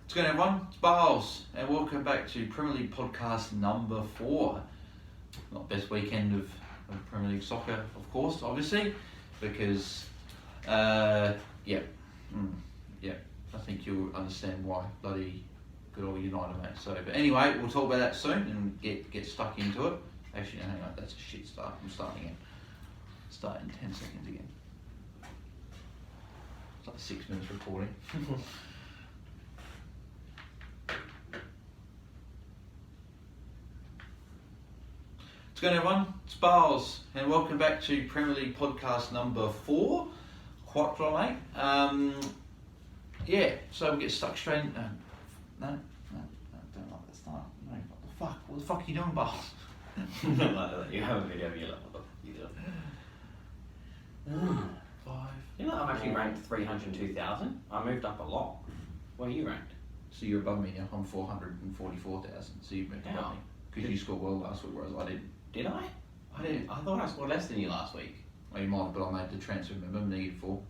What's going on, everyone? It's Barles, and welcome back to Premier League podcast number 4. Not best weekend of Premier League soccer, of course, obviously, because, I think you'll understand why. Bloody good old United, mate. So, but anyway, we'll talk about that soon and get stuck into it. Actually, no, hang on, that's a shit start. I'm starting again. Start in 10 seconds again. It's like 6 minutes recording. What's going on, everyone? It's Barles, and welcome back to Premier League podcast number 4. Quattro, mate. So we get stuck straight in. No, don't like that start. No, what the fuck are you doing, Barles? Not like that. You have a video of you like, what the fuck are you doing? 5. You know, I'm actually ranked 302,000. I moved up a lot. Where are you ranked? So you're above me now. I'm 444,000. So you've moved above me. Because you scored well last week, whereas I didn't. Did I? I did. I thought I scored less than you last week. Well, you might have, but I made the transfer, remember? -4.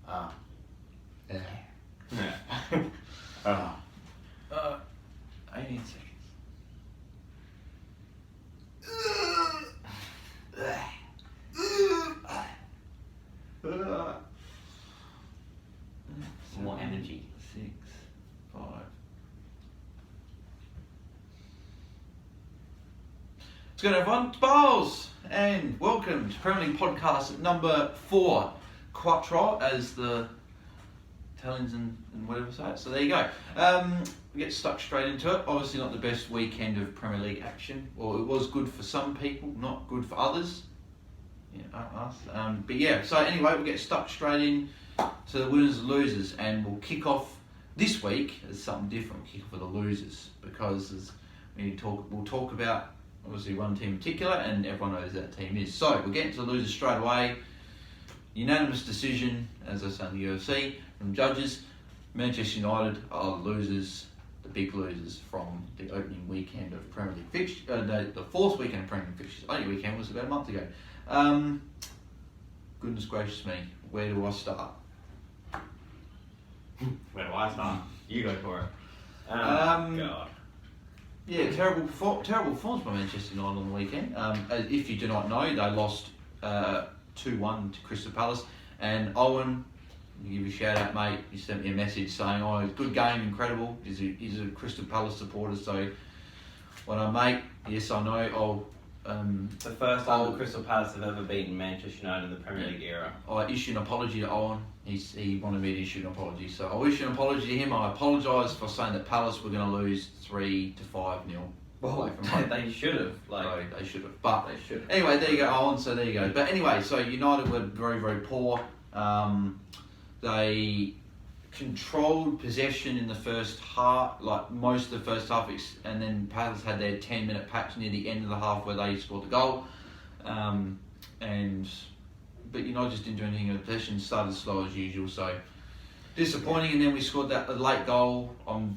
Ah. Yeah. Yeah. 18 seconds. More energy. 6, 5. What's going on, everyone? It's Barles, and welcome to Premier League podcast number 4. Quattro, as the Italians and whatever say it. So there you go. We get stuck straight into it. Obviously not the best weekend of Premier League action. Well, it was good for some people, not good for others. Yeah, us. So anyway, we'll get stuck straight in to the winners and losers, and we'll kick off this week as something different. We'll kick off with the losers, because we'll talk about obviously one team in particular, and everyone knows who that team is. So we'll get into the losers straight away. Unanimous decision, as I say in the UFC, from judges. Manchester United are the losers, the big losers from the opening weekend of Premier League fixtures. The fourth weekend of Premier League fixtures. Only weekend was about a month ago. Goodness gracious me, where do I start? Where do I start? You go for it. God. Yeah, terrible performance by Manchester United on the weekend. If you do not know, they lost 2-1 to Crystal Palace. And Owen, I'll give you a shout out, mate. He sent me a message saying, good game, incredible. He's a Crystal Palace supporter, so when I mate, yes I know, the first time that Crystal Palace have ever beaten Manchester United in the Premier League era. I issued an apology to Owen. He wanted me to issue an apology, so I'll issue an apology to him. I apologise for saying that Palace were going to lose 3-5-0. Well, they should have. No, they should have. But they should have. Anyway, there you go, Owen. So there you go. But anyway, so United were very, very poor. They controlled possession in the first half, like most of the first half, and then Palace had their 10-minute patch near the end of the half where they scored the goal. But United just didn't do anything in the possession, started slow as usual, so disappointing. And then we scored that late goal.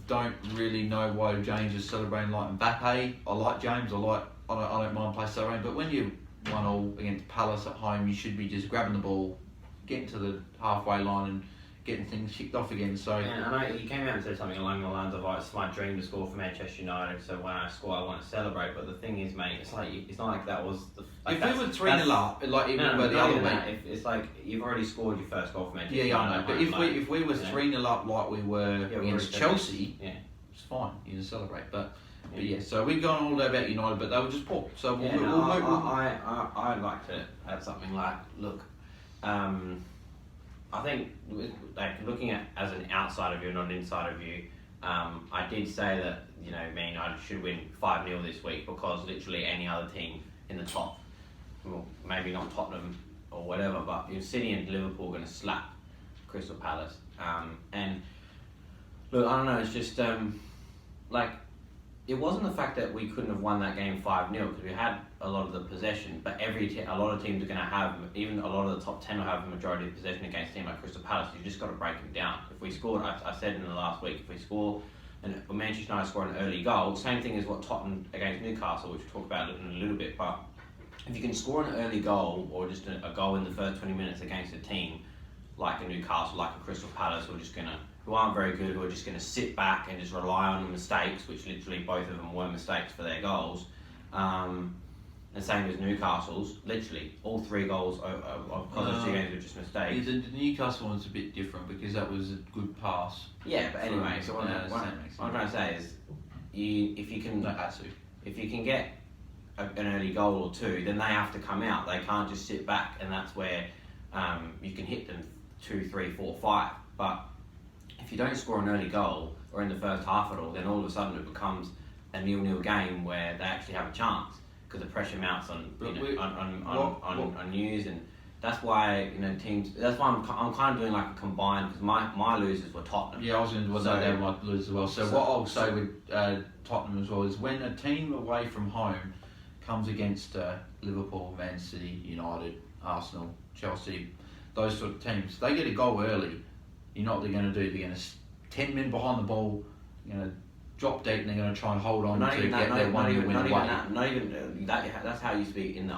Don't really know why James is celebrating like Mbappe. I like James, I don't mind playing celebrating, but when you 1-1 against Palace at home, you should be just grabbing the ball, getting to the halfway line and getting things kicked off again. So yeah, I know he came out and said something along the lines of, it's my dream to score for Manchester United, so when I score I want to celebrate. But the thing is, mate, it's not like that was the... If we were 3-0 up, like even the other way, it's like you've already scored your first goal for Manchester United. Yeah, I know. But if we were 3-0 up like we were against Chelsea, it's fine. You can celebrate. But so we've gone all day about United, but they were just poor. So I'd like to add something like, look, I think, like, looking at as an outsider view, not an insider view, I did say that Man United should win 5-0 this week, because literally any other team in the top, well, maybe not Tottenham or whatever, but City and Liverpool are going to slap Crystal Palace. And look, I don't know, it's just it wasn't the fact that we couldn't have won that game 5-0, because we had a lot of the possession, but a lot of teams are going to have, even a lot of the top 10 will have a majority of possession against a team like Crystal Palace. You just got to break them down. If we scored, I said in the last week, if we score, and Manchester United score an early goal, same thing as what Tottenham against Newcastle, which we'll talk about in a little bit, but if you can score an early goal, or just a goal in the first 20 minutes against a team, like a Newcastle, like a Crystal Palace, who aren't very good, who are just going to sit back and just rely on the mistakes, which literally both of them were mistakes for their goals. And same as Newcastle's, literally all 3 goals of those 2 games were just mistakes. The Newcastle one's a bit different because that was a good pass. Yeah, but anyway, so what I'm trying to say is, if you can get an early goal or 2, then they have to come out. They can't just sit back, and that's where you can hit them 2, 3, 4, 5. But if you don't score an early goal or in the first half at all, then all of a sudden it becomes a 0-0 game where they actually have a chance because the pressure mounts on news, and that's why teams. That's why I'm kind of doing like a combined, because my losers were Tottenham. Yeah, I was going to say they might lose as well. So what I'll say with Tottenham as well is when a team away from home comes against Liverpool, Man City, United, Arsenal, Chelsea, those sort of teams, they get a goal early. You know what they're going to do? They're going to 10 men behind the ball, drop deep, and they're going to try and hold on to get their 1-0 win away. Not even that. That's how it used to be in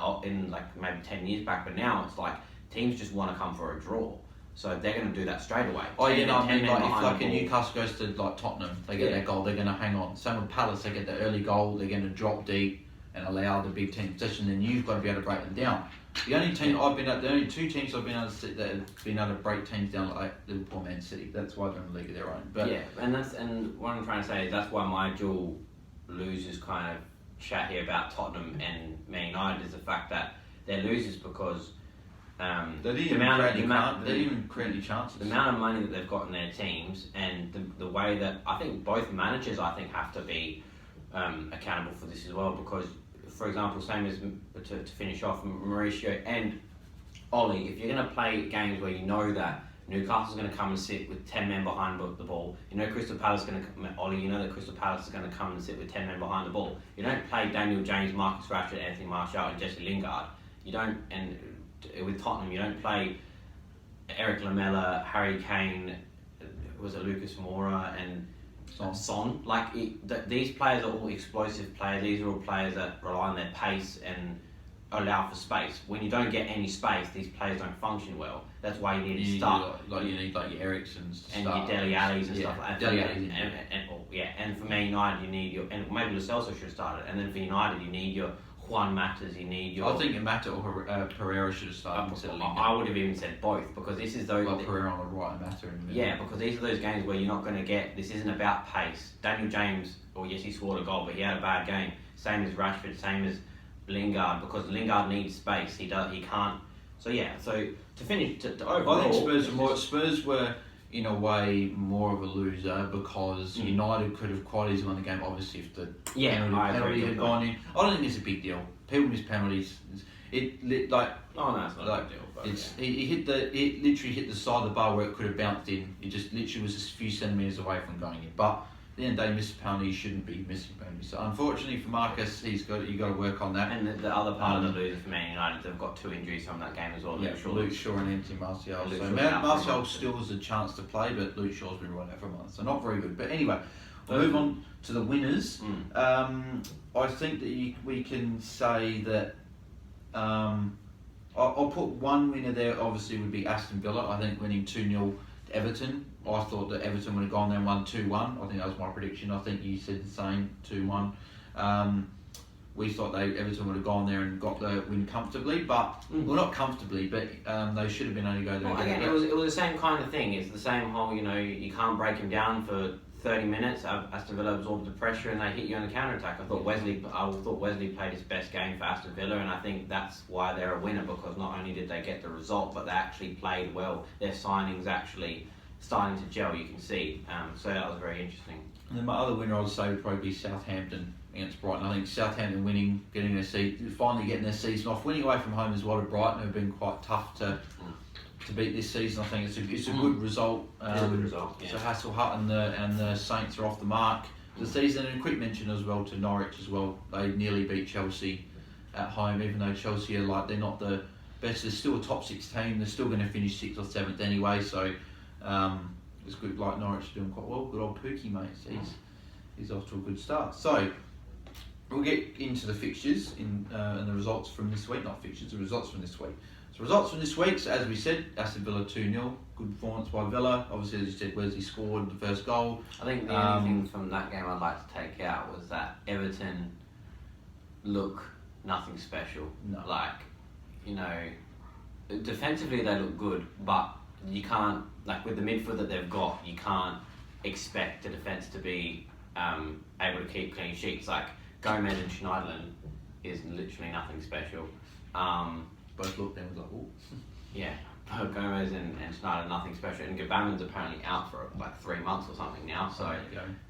like maybe 10 years back, but now it's like teams just want to come for a draw, so they're going to do that straight away. Oh yeah, I mean, like if like a Newcastle goes to like Tottenham, they get their goal, they're going to hang on. Same with Palace, they get the early goal, they're going to drop deep and allow the big team possession. Then you've got to be able to break them down. The only 2 teams I've been able to see that have been able to break teams down like Liverpool, Man City. That's why they're in a league of their own. But yeah, and what I'm trying to say is that's why my dual losers kind of chat here about Tottenham and Man United is the fact that they're losers because they didn't even create any chances. The amount of money that they've got in their teams, and the way that I think both managers have to be accountable for this as well, because. For example, same as to finish off, Mauricio and Ollie, if you're going to play games where you know that Newcastle's going to come and sit with 10 men behind the ball, Crystal Palace is going to Ollie, that Crystal Palace is going to come and sit with 10 men behind the ball. You don't play Daniel James, Marcus Rashford, Anthony Martial, and Jesse Lingard. You don't, and with Tottenham, you don't play Eric Lamela, Harry Kane, was it Lucas Moura, and Son. These players are all explosive players. These are all players that rely on their pace and allow for space. When you don't get any space, these players don't function well. That's why you need to start. You need your Ericssons and your Dele Allis and stuff like that. And for Man United, you need and maybe Lo Celso should have started. And then for United, you need your Juan Matas, you need your... I think Mata or Pereira should have started instead of Lingard. I would have even said both, because this is those... Like Pereira on the right and Mata in the middle. Yeah, because these are those games where you're not going to get... This isn't about pace. Daniel James, yes, he scored a goal, but he had a bad game. Same as Rashford, same as Lingard, because Lingard needs space. He can't... So to finish, to overall... I think Spurs were... in a way, more of a loser because United could have quite easily won the game. Obviously, if the penalty had gone in, I don't think it's a big deal. People miss penalties. It's not a big deal. But it literally hit the side of the bar where it could have bounced in. It just literally was a few centimetres away from going in. But at the end of the day, missed a penalty. He shouldn't be missing penalties. So you for Marcus, you got to work on that. And the other part of the loser for Man United, they've got 2 injuries from that game as well. Yeah, Luke Shaw and Anthony Martial. So Martial still has a chance to play, but Luke Shaw's been run out for a month, so not very good. But anyway, we'll move on to the winners. I think that we can say that I'll put one winner there. Obviously, would be Aston Villa. I think winning 2-0 to Everton. I thought that Everton would have gone there and won 2-1. I think that was my prediction. I think you said the same, 2-1. We thought Everton would have gone there and got the win comfortably, but well, not comfortably, but they should have been able to go there. Well, again, it was the same kind of thing. It's the same whole, you can't break him down for 30 minutes. Aston Villa absorbed the pressure and they hit you on the counter attack. I thought Wesley played his best game for Aston Villa, and I think that's why they're a winner, because not only did they get the result, but they actually played well. Their signings actually starting to gel, you can see. So that was very interesting. And then my other winner, I would say, would probably be Southampton against Brighton. I think Southampton winning, finally getting their season off, winning away from home as well to Brighton, have been quite tough to beat this season. I think it's a good result. It's a good result. Yeah. So Hasselhut and the Saints are off the mark the season. And a quick mention as well to Norwich as well. They nearly beat Chelsea at home, even though Chelsea are they're not the best. They're still a top 6 team. They're still going to finish 6th or 7th anyway. So it's good. Norwich are doing quite well. Good old Pookie, mate. He's off to a good start. So we'll get into the fixtures and the results from this week. Not fixtures, the results from this week. So So results from this week, so as we said, Aston Villa 2-0. Good performance by Villa. Obviously, as you said, Wesley scored the first goal. I think the only thing from that game I'd like to take out was that Everton look nothing special. No. Like, you know, defensively they look good, but you can't, like with the midfield that they've got, you can't expect the defence to be able to keep clean sheets. Like Gomez and Schneiderlin is literally nothing special. Both looked and was like, ooh. Yeah, Gomez and Schneider, nothing special. And Gabaman's apparently out for like 3 months or something now, so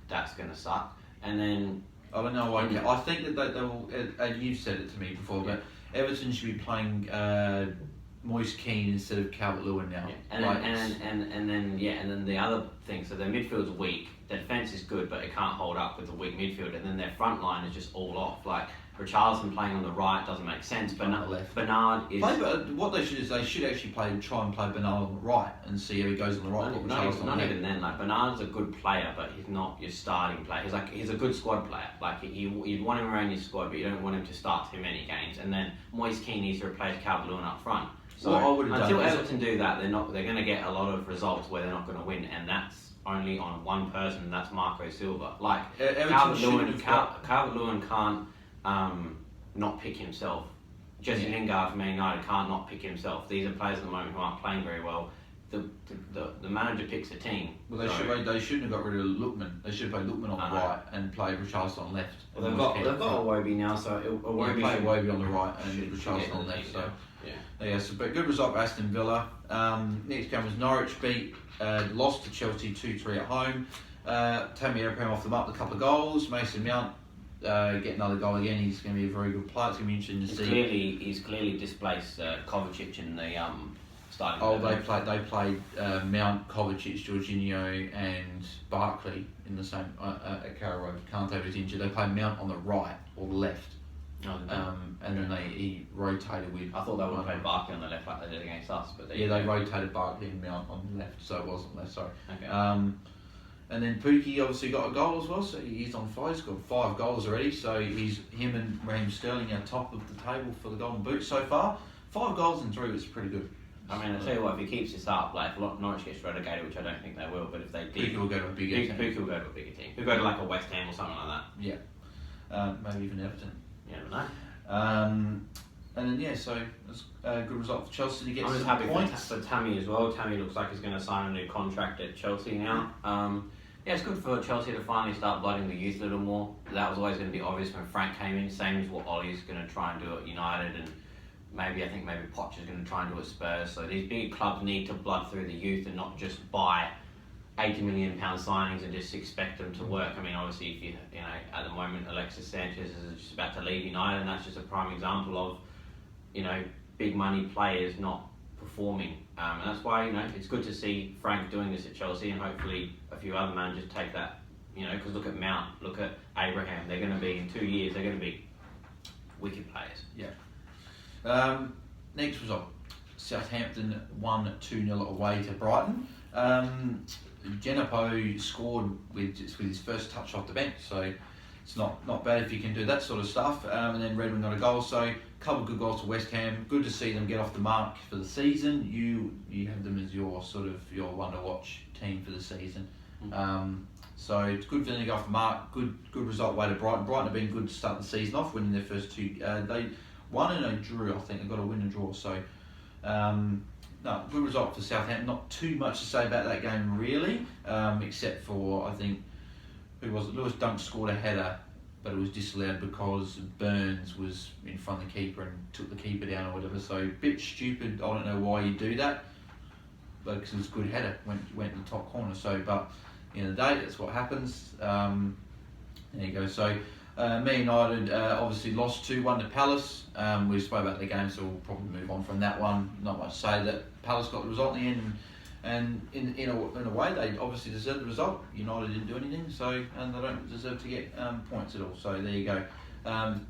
that's going to suck. And then I don't know why. I think that they will, and you've said it to me before, but Everton should be playing Moise Keane instead of Calvert-Lewin now. Yeah. And then the other thing, so their midfield's weak. Their defence is good, but it can't hold up with the weak midfield. And then their front line is just all off. Like Richarlison playing on the right doesn't make sense. Bernard is. What they should is they should actually try and play Bernard on the right and see how he goes on the right. Not even then. Like Bernard's a good player, but he's not your starting player. He's a good squad player. Like you'd want him around your squad, but you don't want him to start too many games. And then Moise Keane needs to replace Calvert-Lewin up front. So until Everton do that, they're going to get a lot of results where they're not going to win, and that's only on one person, and that's Marco Silva. Like Calvert-Lewin can't not pick himself. Jesse Lingard from Man United can't not pick himself. These are players at the moment who aren't playing very well. The manager picks a team. Well, they shouldn't have got rid of Lookman. They should have played Lookman on the right and played Richarlison on left. Well, they've got Iwobi now, so Iwobi play Iwobi on the right and Richarlison on left. So. Yeah, so but good result for Aston Villa. Next game was Norwich lost to Chelsea 2-3 at home. Tammy Abraham off the mark with a couple of goals. Mason Mount get another goal again. He's going to be a very good player. It's going to be interesting to see. He's clearly displaced Kovacic in the starting. Oh, they played Mount, Kovacic, Jorginho, and Barkley in the same at Carrow Road. Kante was injured. They played Mount on the right or left. And then he rotated with. I thought they would have played Barkley on the left like they did against us, but they rotated Barkley and Mount on the left, so it wasn't left. Sorry. Okay. And then Pookie obviously got a goal as well, so he's on fire. He's got 5 goals already, so him and Raheem Sterling are top of the table for the Golden Boot so far. 5 goals in 3 was pretty good. I mean, I'll tell you what, if he keeps this up, like if Norwich gets relegated, which I don't think they will, but if they did, Pookie will go to a bigger team. Pookie will go to a bigger team. He'll go to like a West Ham or something like that. Yeah. Maybe even Everton. You never know. And then so it's a good result for Chelsea to get I'm just some happy points. for Tammy as well. Tammy looks like he's going to sign a new contract at Chelsea now. It's good for Chelsea to finally start blooding the youth a little more. That was always going to be obvious when Frank came in. Same as what Ollie's going to try and do at United, and maybe Poch is going to try and do at Spurs. So these big clubs need to blood through the youth and not just buy £80 million signings and just expect them to work. I mean, obviously, if you know, at the moment, Alexis Sanchez is just about to leave United, and that's just a prime example of, you know, big money players not performing. And that's why, you know, it's good to see Frank doing this at Chelsea, and hopefully a few other managers take that, you know, because look at Mount, look at Abraham. They're going to be, in 2 years, they're going to be wicked players. Yeah. Next result, Southampton won 2-0 away to Brighton. Genepo scored with his first touch off the bench, so it's not bad if you can do that sort of stuff. And then Redmond got a goal, so a couple of good goals to West Ham. Good to see them get off the mark for the season. You have them as your one to watch team for the season. So it's good for them to go off the mark. Good result away to Brighton. Brighton have been good to start the season off, winning their first 2. They won and they drew. I think they got a win and draw. So. No, good result for Southampton. Not too much to say about that game really, except for I think Lewis Dunk scored a header, but it was disallowed because Burns was in front of the keeper and took the keeper down or whatever. So a bit stupid. I don't know why you do that, but because it was a good header, went in the top corner. So, but at the end of the day, that's what happens. There you go. So. Man United obviously lost 2-1 to Palace. We spoke about the game, so we'll probably move on from that one. Not much to say. That Palace got the result in the end, and in a way they obviously deserved the result. United didn't do anything, and they don't deserve to get points at all. So there you go.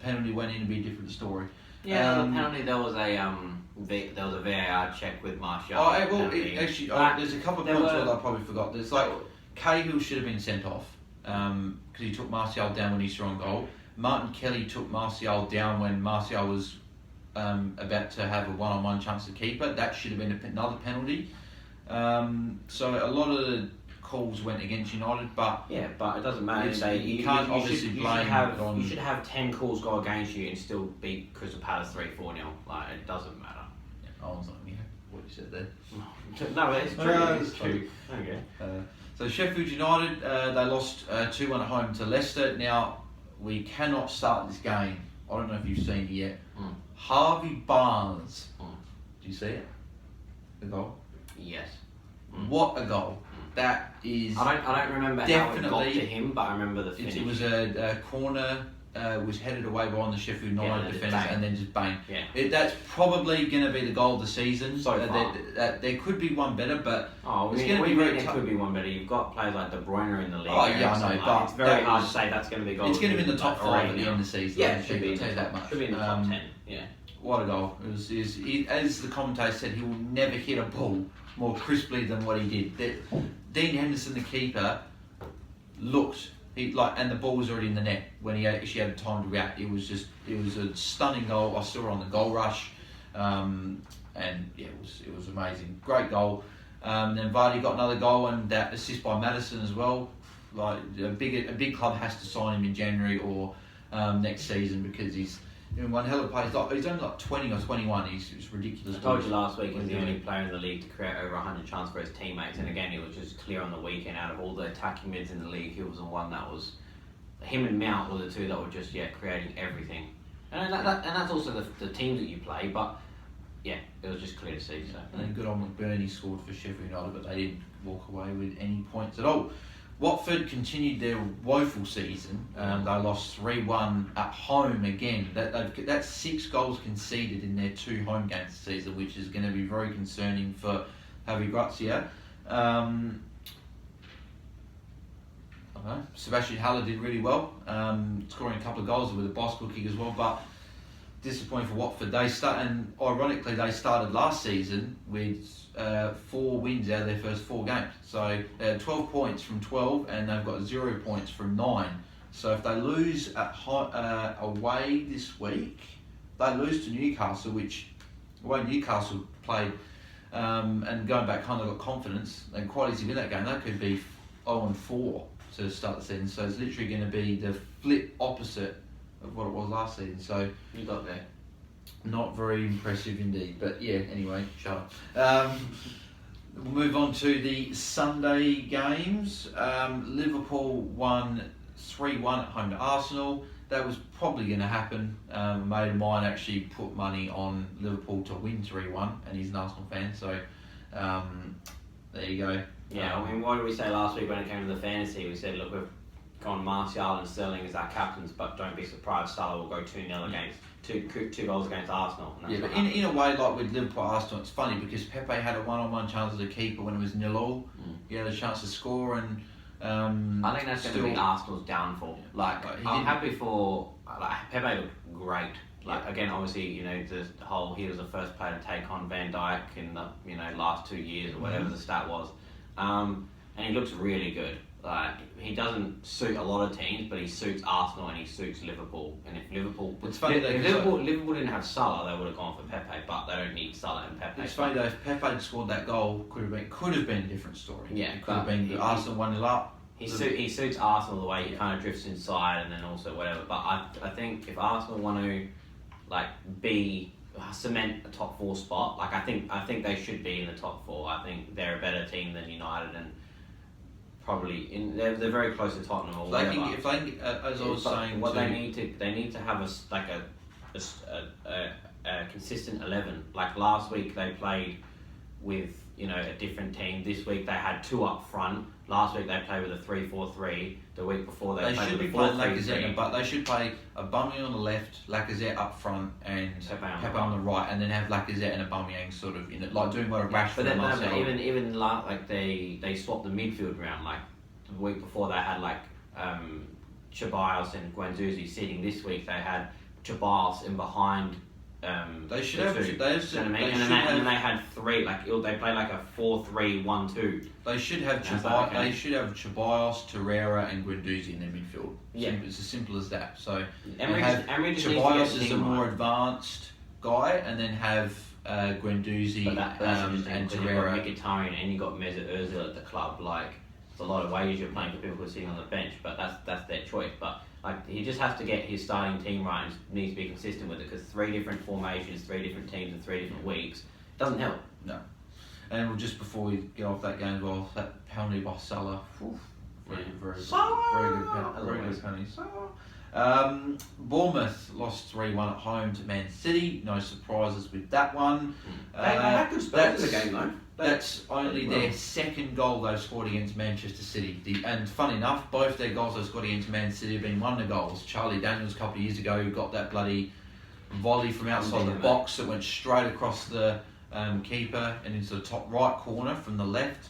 Penalty went in to be a different story. Yeah, the penalty. There was a VAR check with Martial. There's a couple of points that I probably forgot. There's like Cahill should have been sent off. Because he took Martial down when he saw on goal. Martin Kelly took Martial down when Martial was about to have a one-on-one chance to keeper. That should have been another penalty. So a lot of the calls went against United, but but it doesn't matter. You can't obviously blame it on. You should have 10 calls go against you and still beat Crystal Palace 3-4-0. Like, it doesn't matter. I was like, what you said there. No, it's true. It's true. Okay. So Sheffield United, they lost 2-1 at home to Leicester. Now, we cannot start this game. I don't know if you've seen it yet. Harvey Barnes. Do you see it? The goal? Yes. What a goal. That is. I don't remember how it got to him, but I remember the finish. It was a corner, was headed away by one of the Sheffield United defenders, and then just bang. Yeah. That's probably going to be the goal of the season. So far. There could be one better, but it's going to be very tough. Could be one better. You've got players like De Bruyne in the league. Oh yeah, I know, but it's very hard to say that's going to be a goal. It's going to be in the top 5 at the end of the season. Yeah, it should be. That much. Should be in the top 10. Yeah. What a goal! As the commentator said, he will never hit a ball more crisply than what he did. Dean Henderson, the keeper, looked and the ball was already in the net when he actually had time to react. It was a stunning goal. I saw it on the goal rush, and yeah, it was amazing. Great goal. Then Vardy got another goal and that assist by Maddison as well. Like a big club has to sign him in January or next season because he's in one hell of a place. He's only like 20 or 21. He's ridiculous. I told you last week he's the only player in the league to create over 100 chances for his teammates. And again, it was just clear on the weekend. Out of all the attacking mids in the league, he was the one that was. Him and Mount were the two that were just creating everything. And that's also the teams that you play. But yeah, it was just clear to see. So. And then good on McBurney scored for Sheffield United, but they didn't walk away with any points at all. Watford continued their woeful season. They lost 3-1 at home again. That's 6 goals conceded in their 2 home games this season, which is going to be very concerning for Javi Gracia. Sebastian Haller did really well, scoring a couple of goals with a bicycle kick as well, but disappointing for Watford. Ironically, they started last season with 4 wins out of their first 4 games. So they had 12 points from 12, and they've got 0 points from 9. So if they lose away this week, they lose to Newcastle, which the way Newcastle played, and going back kind of got confidence and quite easy win that game. That could be 0-4 to start the season. So it's literally going to be the flip opposite of what it was last season. So you got there. Not very impressive indeed. But yeah, anyway, shut up. We'll move on to the Sunday games. Liverpool won 3-1 at home to Arsenal. That was probably going to happen. A mate of mine actually put money on Liverpool to win 3-1, and he's an Arsenal fan, so there you go. Yeah, I mean, what did we say last week when it came to the fantasy? We said, look, we've gone Martial and Sterling as our captains, but don't be surprised Salah will go 2-0 against two goals against Arsenal. Yeah, but in a way, like with Liverpool Arsenal, it's funny because Pepe had a one-on-one chance as a keeper when it was 0-0. He had a chance to score, and I think that's going to be Arsenal's downfall. I'm happy for Pepe looked great. Again, obviously, the whole he was the first player to take on Van Dijk in the last 2 years or whatever the stat was, and he looks really good. He doesn't suit a lot of teams, but he suits Arsenal and he suits Liverpool. And if Liverpool, Liverpool didn't have Salah, they would have gone for Pepe. But they don't need Salah and Pepe. It's funny though. If Pepe had scored that goal, could have been a different story. Yeah, it could have been Arsenal 1-0 up. He suits Arsenal the way he kind of drifts inside and then also whatever. But I think if Arsenal want to cement a top 4 spot, I think they should be in the top 4. I think they're a better team than United and. Probably they're very close to Tottenham or whatever. As I was saying, what they need to have a consistent 11. Like last week they played with a different team. This week they had 2 up front. Last week they played with a 3-4-3. The week before they played with a 4-3-3. But they should play Aubameyang on the left, Lacazette up front, and Pepe on the right, and then have Lacazette and Aubameyang sort of in it, like doing what a Rashford. But then even they swapped the midfield round. Like the week before they had Ceballos and Guendouzi sitting. This week they had Ceballos in behind. They should have. And then they had 3. They played a 4-3-1-2. They should have Ceballos. They should have Ceballos, Torreira, and Guendouzi in their midfield. Yeah, it's as simple as that. So Ceballos is a more advanced guy, and then have Guendouzi But that's and interesting because you've got Torreira. Mkhitaryan and you've got Mesut Ozil at the club. Like, it's a lot of ways you're playing for people who are sitting on the bench, but that's their choice. But like, he just has to get his starting team right and needs to be consistent with it because 3 different formations, 3 different teams in 3 different weeks doesn't help. No. And just before we get off that game as well, that penalty by Salah. Very good penalty. Bournemouth lost 3-1 at home to Man City. No surprises with that one. They had good spells in the game though. That's only their second goal they've scored against Manchester City. And funny enough, both their goals they've scored against Man City have been wonder goals. Charlie Daniels a couple of years ago got that bloody volley from outside the box that went straight across the keeper and into the top right corner from the left.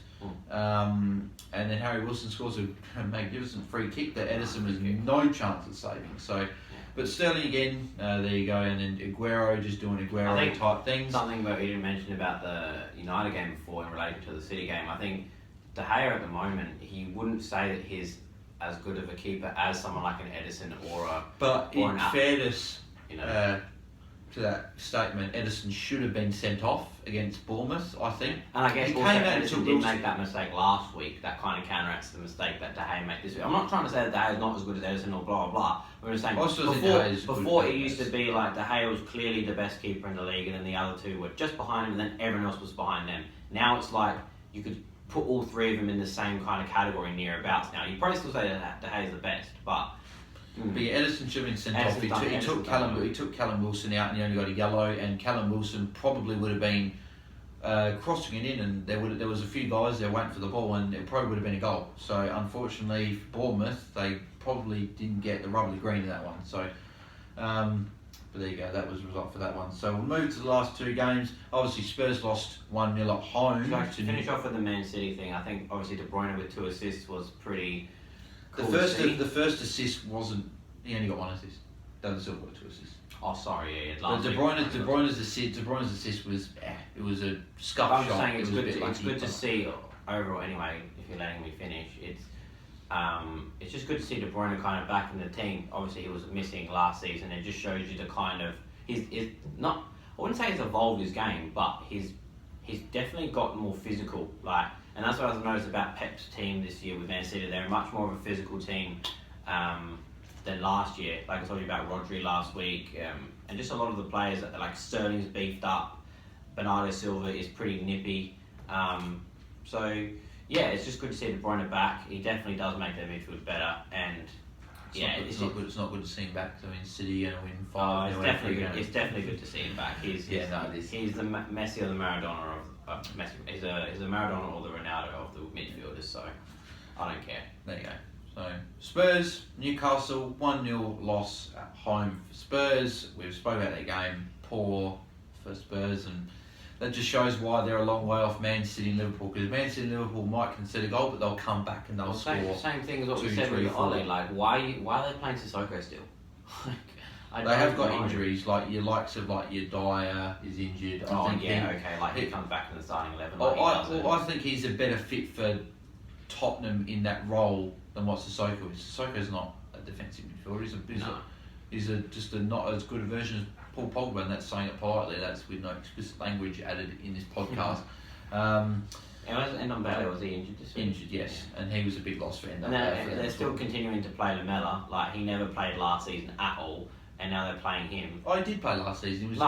And then Harry Wilson scores a magnificent free kick that Edison was no chance of saving. So, but Sterling again, there you go, and then Aguero just doing Aguero type things. Something that we didn't mention about the United game before in relation to the City game. I think De Gea at the moment, he wouldn't say that he's as good of a keeper as someone like an Edison or a. But in fairness, to that statement, Edison should have been sent off against Bournemouth, I think. And I guess also Edison did make that mistake last week. That kind of counteracts the mistake that De Gea made this week. I'm not trying to say that De Gea is not as good as Edison or blah, blah, blah. I'm just saying, before it used to be like De Gea was clearly the best keeper in the league and then the other 2 were just behind him and then everyone else was behind them. Now it's like you could put all 3 of them in the same kind of category near-abouts now. You probably still say that De Gea is the best, but... But yeah, Edison should have been sent off. He took Callum Wilson out and he only got a yellow, and Callum Wilson probably would have been crossing it in, and there was a few guys there waiting for the ball, and it probably would have been a goal. So unfortunately for Bournemouth, they probably didn't get the rubbly green in that one. So, but there you go, that was the result for that one. So we'll move to the last 2 games. Obviously Spurs lost 1-0 at home. So to finish off with the Man City thing, I think obviously De Bruyne with 2 assists was pretty. The first assist wasn't. He only got 1 assist. David Silva got 2 assists. Oh, sorry, yeah. But De Bruyne's assist was. It was a scuff I'm shot. saying it's good to see overall. Anyway, if you're letting me finish, it's just good to see De Bruyne kind of back in the team. Obviously, he was missing last season. It just shows you the kind of he's not. I wouldn't say he's evolved his game, but he's definitely got more physical. And that's what I've noticed about Pep's team this year with Man City. They're much more of a physical team than last year. Like I told you about Rodri last week, and just a lot of the players, like Sterling's beefed up, Bernardo Silva is pretty nippy. So yeah, it's just good to see De Bruyne back. He definitely does make their midfield better, and it's not good to see him back. I mean, City and win 5. It's definitely good. It's definitely good to see him back. He's the Messi or the Maradona of Messi. He's a Maradona or the Ronaldo of the midfielders. So I don't care. There you go. So Spurs, Newcastle, 1-0 loss at home for Spurs. We've spoken about that game. Poor for Spurs, and that just shows why they're a long way off Man City and Liverpool. Because Man City and Liverpool might concede a goal, but they'll come back and they'll score. Same thing as what we said with Ole. Like, why are they playing Sissoko still? They have got injuries, like your likes of your Dyer is injured. He comes back in the starting 11. I think he's a better fit for Tottenham in that role than what Sissoko is. Sissoko's not a defensive midfielder. He's just a not as good a version as Paul Pogba, and that's saying it politely. That's with no explicit language added in this podcast. And Ndombele, was he injured this week? Injured, yes, and he was a big loss for Ndombele. And they're still continuing to play Lamela. Like, he never played last season at all, and now they're playing him. Oh, he did play last season. He was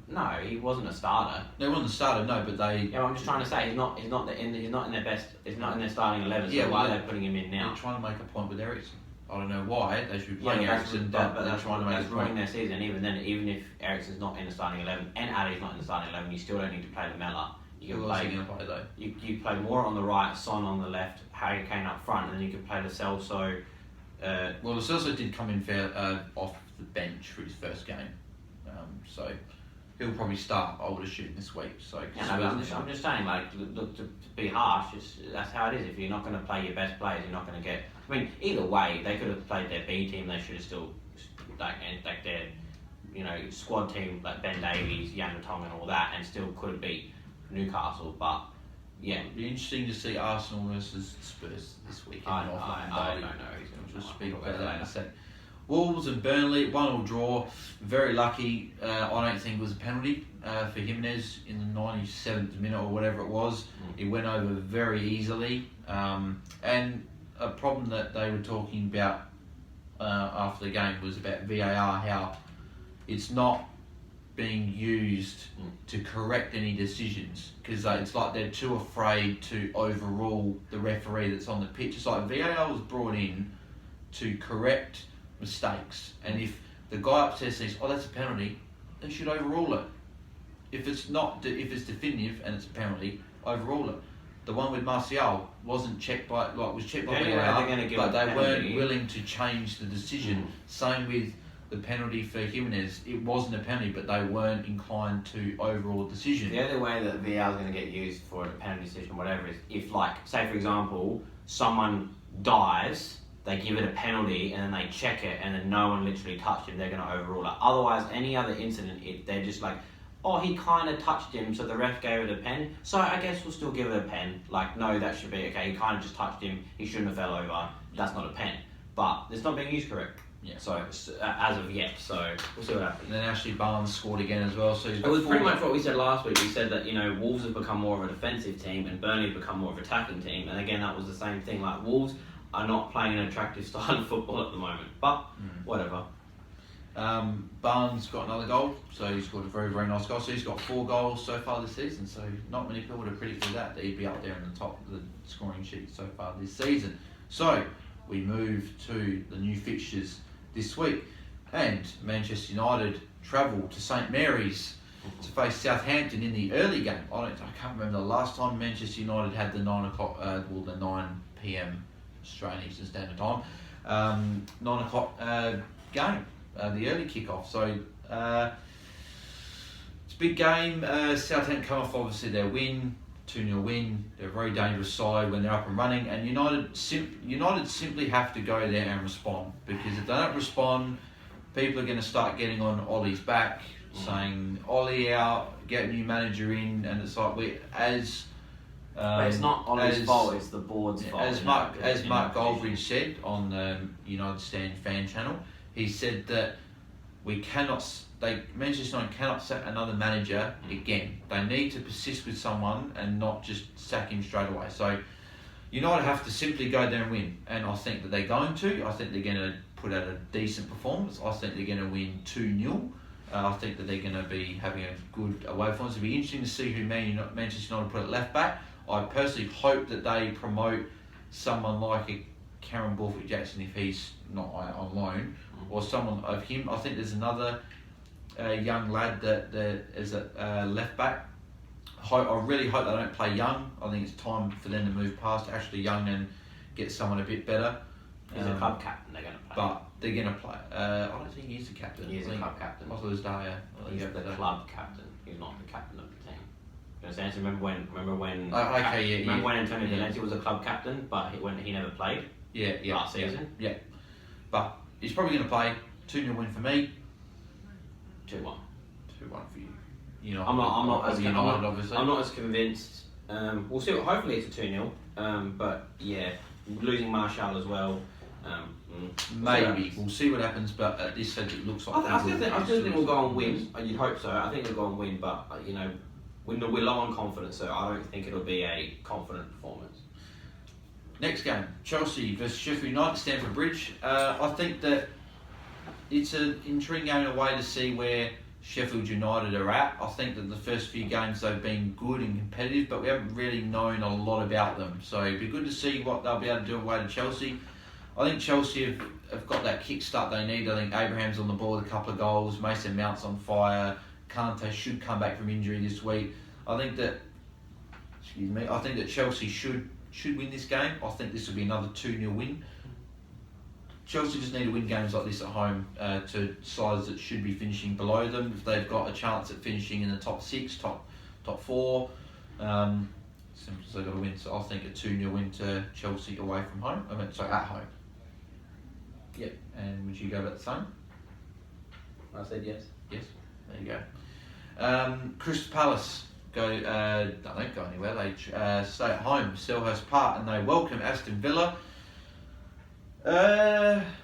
No, he wasn't a starter. No, he wasn't a starter. No, but they. Yeah, I'm just trying to say he's not in their best. He's not in their starting 11. So why are they putting him in now? They're trying to make a point with Eriksen. I don't know why they should be playing Eriksen, but that's trying to make that's ruining their season. Even then, even if Eriksen's not in the starting 11 and Ali's not in the starting 11, you still don't need to play Lamela. You can play though. You play more on the right, Son on the left, Harry Kane up front, and then you can play Lo Celso. Lo Celso did come in off the bench for his first game, so he'll probably start, I would assume, this week. So I'm just saying, like, look, to be harsh, that's how it is. If you're not going to play your best players, you're not going to get. I mean, either way, they could have played their B team. They should have still like their squad team, like Ben Davies, Jan Vertonghen, and all that, and still could have beat Newcastle. But yeah, it'd be interesting to see Arsenal versus Spurs this weekend. I don't know who's going to speak about that in a sec. Wolves and Burnley, 1-1 draw. Very lucky. I don't think it was a penalty for Jimenez in the 97th minute or whatever it was. It went over very easily. And a problem that they were talking about after the game was about VAR, how it's not being used to correct any decisions, because it's like they're too afraid to overrule the referee that's on the pitch. It's like VAR was brought in to correct mistakes, and if the guy upstairs says, "Oh, that's a penalty," they should overrule it. If it's definitive and it's a penalty, overrule it. The one with Martial wasn't checked by was checked by VAR, but they weren't willing to change the decision. Same with the penalty for Jimenez. It wasn't a penalty, but they weren't inclined to overrule the decision. The only way that VAR is going to get used for a penalty decision, whatever, is if, like, say for example, someone dies, they give it a penalty, and then they check it, and then no one literally touched him, they're going to overrule it. Otherwise, any other incident, they're just like, oh, he kind of touched him, so the ref gave it a pen, so I guess we'll still give it a pen. Like, no, that should be okay, he kind of just touched him, he shouldn't have fell over, that's not a pen. But it's not being used correct. Yeah. So, as of yet, so we'll see what happens. And then Ashley Barnes scored again as well. So it was pretty much what we said last week. We said that, Wolves have become more of a defensive team and Burnley have become more of an attacking team. And again, that was the same thing. Like, Wolves are not playing an attractive style of football at the moment. But, whatever. Barnes got another goal, so he scored a very, very nice goal. So he's got 4 goals so far this season. So not many people would have predicted that he'd be up there in the top of the scoring sheet so far this season. So we move to the new fixtures this week, and Manchester United travel to St Mary's to face Southampton in the early game. I can't remember the last time Manchester United had the 9 p.m. Australian Eastern Standard Time 9 o'clock game, the early kickoff. So it's a big game. Southampton come off obviously their win. 2-0 win. They're a very dangerous side when they're up and running, and United simply have to go there and respond, because if they don't respond, people are going to start getting on Ollie's back, saying Ollie out, get a new manager in, and it's like but it's not Ollie's fault; it's the board's fault. As Mark Goldbridge said on the United Stand fan channel, he said that Manchester United cannot sack another manager again. They need to persist with someone and not just sack him straight away. So United have to simply go there and win, and I think that they're going to. I think they're going to put out a decent performance. I think they're going to win 2-0. I think that they're going to be having a good away performance. It'll be interesting to see who Manchester United put at left back. I personally hope that they promote someone like a Karen Borthwick-Jackson if he's not on loan, or someone of him. I think there's another young lad that is a left back. I really hope they don't play Young. I think it's time for them to move past Ashley Young and get someone a bit better. He's a club captain. They're going to play. But they're going to play. I don't think he's the captain. He's a club captain. I thought it was Dyer. He's the club captain. He's not the captain of the team. You understand? So remember when when Antonio Valencia was a club captain, but he never played. Last season. Yeah. But he's probably going to play. 2-0 win for me. 2-1. 2-1 for you. I'm not as convinced. We'll see. Hopefully it's a 2-0. But yeah, losing Martial as well. Maybe we'll see what happens. But at this stage, it looks like I still think we'll go and win. You'd hope so. I think we'll go and win. But we're low on confidence, so I don't think it'll be a confident performance. Next game, Chelsea versus Sheffield United, Stamford Bridge. I think that it's an intriguing game in a way to see where Sheffield United are at. I think that the first few games they've been good and competitive, but we haven't really known a lot about them. So it'd be good to see what they'll be able to do away to Chelsea. I think Chelsea have got that kickstart they need. I think Abraham's on the ball with a couple of goals. Mason Mount's on fire. Kante should come back from injury this week. I think that Chelsea should win this game. I think this will be another 2-0 win. Chelsea just need to win games like this at home to sides that should be finishing below them. If they've got a chance at finishing in the top 6, top 4, simple as they've got to win. So I think a 2-0 win to Chelsea away from home. At home. Yep. And would you go about the same? I said yes. Yes. There you go. Crystal Palace don't go anywhere. They stay at home, Selhurst Park, and they welcome Aston Villa.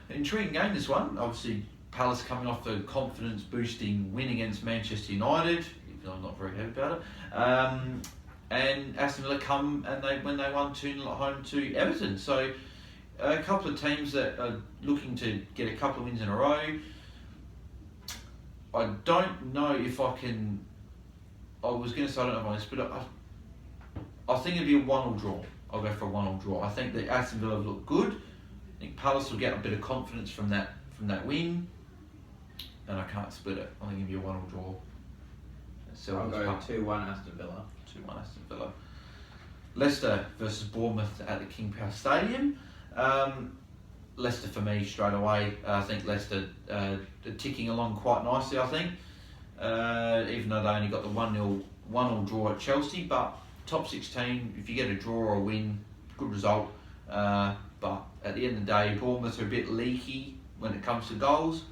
Intriguing game, this one. Obviously, Palace coming off the confidence-boosting win against Manchester United, even though I'm not very happy about it. And Aston Villa come and they won 2-0 at home to Everton. So a couple of teams that are looking to get a couple of wins in a row. I don't know if I can. I was going to say I don't know if I can, but I think it'd be a 1-1 draw. I'll go for a 1-1 draw. I think that Aston Villa look good. I think Palace will get a bit of confidence from that win, and I can't split it. I think it'll be a 1-1 draw. I'll go 2-1 Aston Villa. 2-1 Aston Villa. Leicester versus Bournemouth at the King Power Stadium. Leicester for me straight away. I think Leicester are ticking along quite nicely. I think, even though they only got the 1-1 draw at Chelsea, but top 16. If you get a draw or a win, good result. But at the end of the day, Bournemouth are a bit leaky when it comes to goals.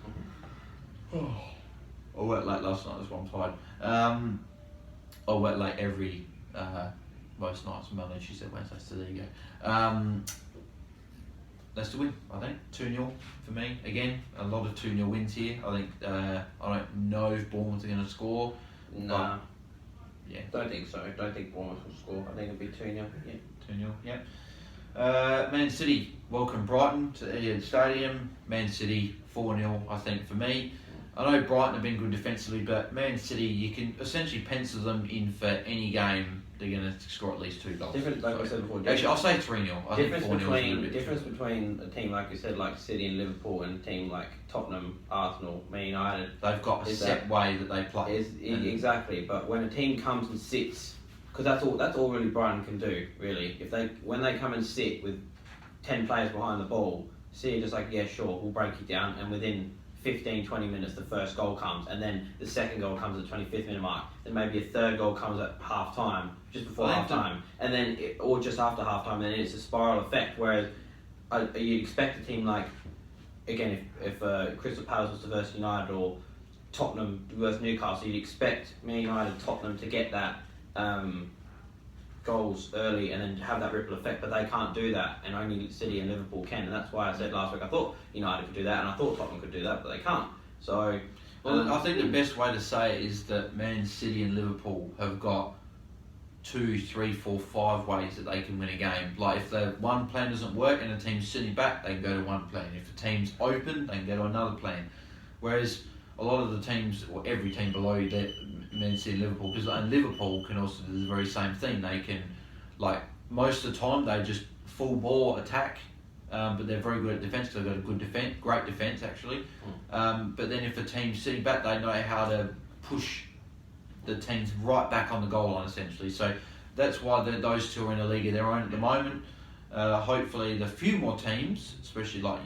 I worked late last night. That's why I'm tired. I work late every most nights, Monday, Tuesday, Wednesday, so there you go. Leicester win, I think. 2-0 for me. Again, a lot of 2-0 wins here. I think I don't know if Bournemouth are going to score. Nah. Yeah. Don't think so. Don't think Bournemouth will score. I think it'll be 2-0. Yeah. 2-0, yeah. Man City welcome Brighton to the stadium. Man City 4-0, I think, for me. I know Brighton have been good defensively, but Man City, you can essentially pencil them in for any game. They're going to score at least 2 goals. Different, like I said before. Actually, I'll say 3-0. I think 4-0 difference between a team like you said, like City and Liverpool, and a team like Tottenham, Arsenal, Man United. They've got a set way that they play. Exactly, but when a team comes and sits, because that's all really Brighton can do. Really, when they come and sit with 10 players behind the ball, City are just like, yeah, sure, we'll break you down, and within 15-20 minutes the first goal comes, and then the second goal comes at the 25th minute mark, then maybe a third goal comes at half time, just before half time, and then or just after half time, and then it's a spiral effect. Whereas you'd expect a team like, again, if Crystal Palace was to versus United, or Tottenham versus Newcastle, you'd expect Man United, Tottenham to get that goals early and then have that ripple effect, but they can't do that, and only City and Liverpool can, and that's why I said last week I thought United could do that, and I thought Tottenham could do that, but they can't. So, I think the best way to say it is that Man City and Liverpool have got 2, 3, 4, 5 ways that they can win a game. Like if the one plan doesn't work and the team's sitting back, they can go to one plan. If the team's open, they can go to another plan. Whereas a lot of the teams, or every team below that Man City and Liverpool, and Liverpool can also do the very same thing. They can, like, most of the time they just full ball attack, but they're very good at defence because they've got a good defence, great defence actually. But then if a team's sitting back, they know how to push the teams right back on the goal line essentially. So that's why those two are in a league of their own at the moment. Hopefully the few more teams, especially like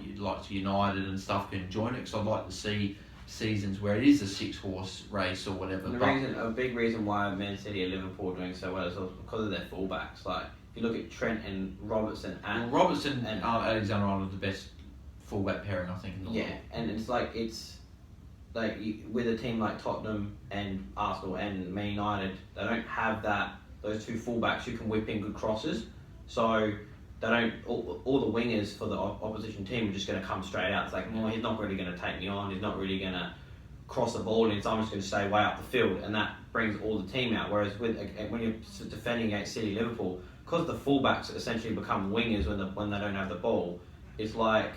United and stuff, can join it, because I'd like to see seasons where it is a 6-horse race or whatever. A big reason why Man City and Liverpool are doing so well is because of their fullbacks. Like if you look at Trent and Robertson, Robertson and Alexander-Arnold are the best fullback pairing I think in the world. Yeah, and it's like with a team like Tottenham and Arsenal and Man United, they don't have those two fullbacks who can whip in good crosses. So they don't. All the wingers for the opposition team are just going to come straight out. It's like, well, he's not really going to take me on. He's not really going to cross the ball in, so I'm just going to stay way up the field, and that brings all the team out. Whereas when you're defending against City, Liverpool, because the fullbacks essentially become wingers when they don't have the ball, it's like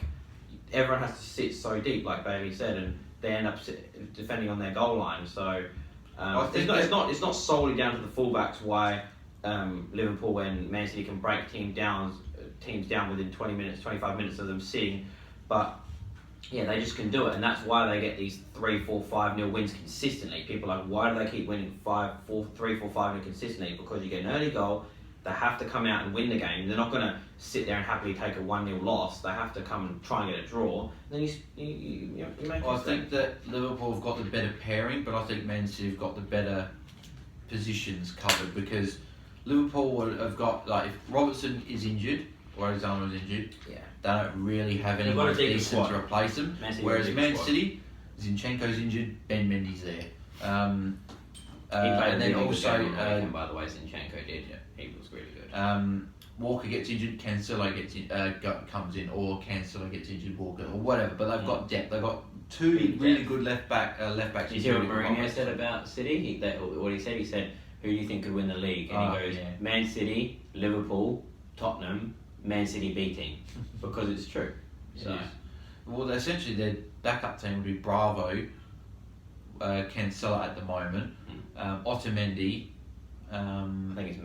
everyone has to sit so deep, like Bailey said, and they end up defending on their goal line. So it's not solely down to the fullbacks why Liverpool and Man City can break teams down within 20 minutes, 25 minutes of them sitting, but yeah, they just can do it, and that's why they get these 3, 4, 5-0 wins consistently. People are like, why do they keep winning 3, 4, 5-0 consistently? Because you get an early goal, they have to come out and win the game. They're not going to sit there and happily take a 1-0 loss. They have to come and try and get a draw. And then you make. I think that Liverpool have got the better pairing, but I think Man City have got the better positions covered, because Liverpool have got, like, if Robertson is injured or Alexander is injured, they don't really have anyone decent to replace him. Whereas Man City, Zinchenko's injured, Ben Mendy's there. He played and then also, by the way, Zinchenko did. Yeah, he was really good. Walker gets injured, Cancelo comes in, or Cancelo gets injured, Walker, or whatever. But they've got depth. They've got two really good left backs. Did you hear what Mourinho said about City? What he said, who do you think could win the league? And he goes, Man City, Liverpool, Tottenham, Man City B team, because it's true. So, well, essentially their backup team would be Bravo, Cancelo at the moment, Otamendi. I think it's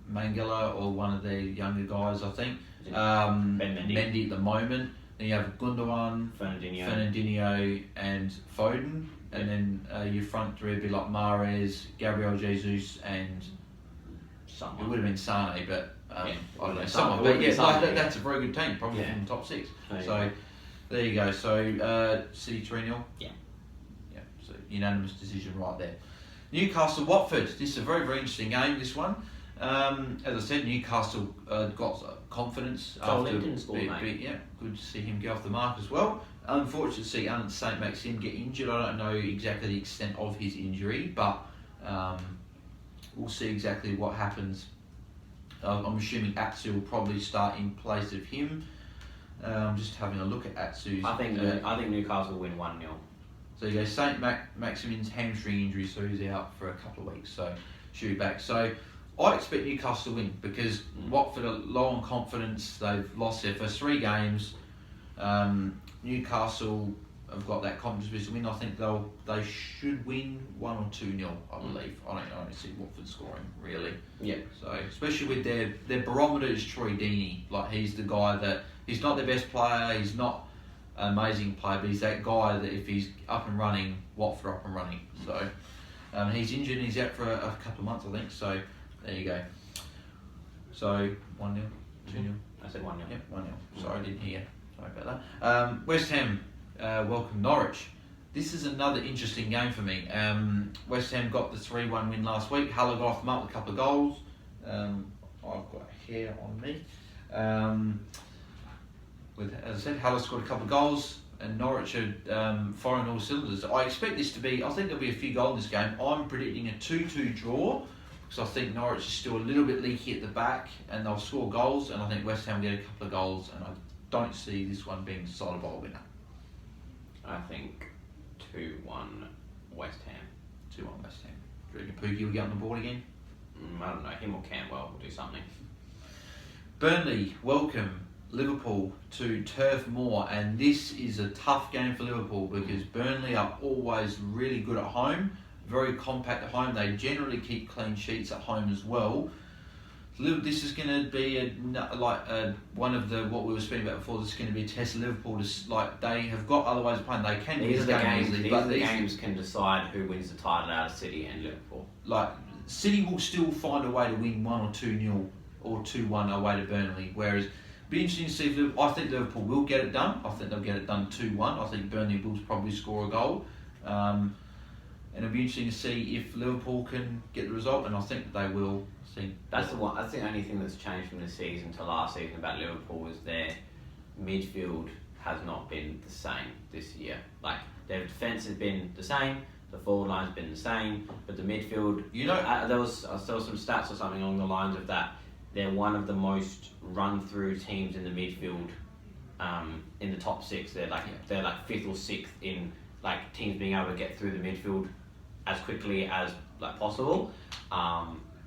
Mangala or one of the younger guys, I think. Ben Mendy at the moment. Then you have Gundogan, Fernandinho and Foden. And then your front three would be like Mahrez, Gabriel Jesus and someone. It would have been Sane, but I don't know, someone. But yeah, that's a very good team, probably from the top six. So there you go. So City 3-0. Yeah. So unanimous decision right there. Newcastle Watford. This is a very, very interesting game, this one. As I said, Newcastle got confidence after good to see him go off the mark as well. Unfortunate to see Saint Maxime get injured. I don't know exactly the extent of his injury, but we'll see exactly what happens. I'm assuming Atsu will probably start in place of him. I'm just having a look at Atsu's. I think Newcastle will win 1-0. So you go Saint Maximin's hamstring injury, so he's out for a couple of weeks. So should be back. So I expect Newcastle to win because Watford are low on confidence. They've lost their first 3 games. Newcastle have got that confidence to win. I think they should win 1 or 2-0. I believe. I don't see Watford scoring really. Yeah. So especially with their barometer is Troy Deeney. Like he's the guy that he's not their best player. He's not an amazing player, but he's that guy that if he's up and running, Watford are up and running. So he's injured and he's out for a couple of months, I think. So there you go. So 1-0, 2-0. I said 1-0. Yep, 1-0. Sorry, I didn't hear. Sorry about that. West Ham welcome Norwich. This is another interesting game for me. West Ham got the 3-1 win last week. Haller got off them up with a couple of goals. I've got hair on me. As I said, Haller scored a couple of goals and Norwich are firing all cylinders. I expect this to be, I think there'll be a few goals in this game. I'm predicting a 2-2 draw because I think Norwich is still a little bit leaky at the back and they'll score goals, and I think West Ham will get a couple of goals, and I don't see this one being decided by a winner. I think 2-1 West Ham. 2-1 West Ham. Do you reckon Pookie will get on the board again? I don't know, him or Campbell will do something. Burnley welcome Liverpool to Turf Moor, and this is a tough game for Liverpool because Burnley are always really good at home, very compact at home. They generally keep clean sheets at home as well. This is going to be one of the what we were speaking about before. This is going to be a test of Liverpool. They have got other ways of playing. They can these games can decide who wins the title out of City and Liverpool. Like City will still find a way to win 1 or 2-0 or 2-1 away to Burnley, whereas. Be interesting to see if Liverpool, I think Liverpool will get it done. I think they'll get it done 2-1. I think Burnley will probably score a goal. And it'll be interesting to see if Liverpool can get the result, and I think they will. That's the only thing that's changed from this season to last season about Liverpool is their midfield has not been the same this year. Like their defence has been the same, the forward line's been the same, but the midfield. There was some stats or something along the lines of that. They're one of the most run-through teams in the midfield, in the top 6. They're like 5th or 6th in like teams being able to get through the midfield as quickly as possible.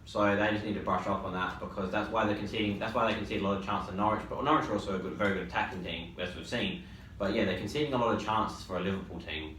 So they just need to brush up on that because that's why they're conceding. That's why they concede a lot of chances to Norwich. But Norwich are also a very good attacking team, as we've seen. But yeah, they're conceding a lot of chances for a Liverpool team.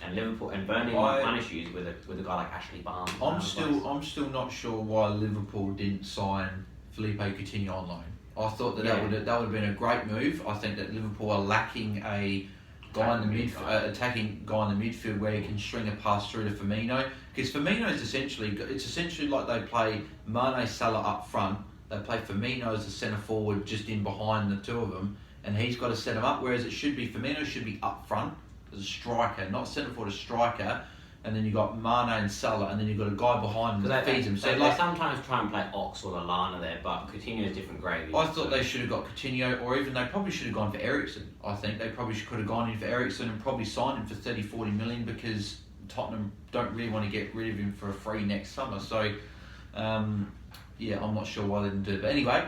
And Liverpool and Burnley might punish you with a guy like Ashley Barnes. I'm still not sure why Liverpool didn't sign Felipe Coutinho on loan. I thought that would have been a great move. I think that Liverpool are lacking a guy in the attacking guy in the midfield where he can string a pass through to Firmino. Because Firmino is essentially like they play Mane, Salah up front. They play Firmino as the centre forward just in behind the two of them, and he's got to set them up. Whereas Firmino should be up front as a striker, not centre forward, a striker, and then you got Mane and Salah, and then you've got a guy behind them that feeds him. So they sometimes try and play Ox or Lallana there, but Coutinho's different gravy. I thought they should have got Coutinho, or even they probably should have gone for Eriksen. I think they probably could have gone in for Eriksen and probably signed him for 30-40 million because Tottenham don't really want to get rid of him for a free next summer. So, yeah, I'm not sure why they didn't do it. But anyway,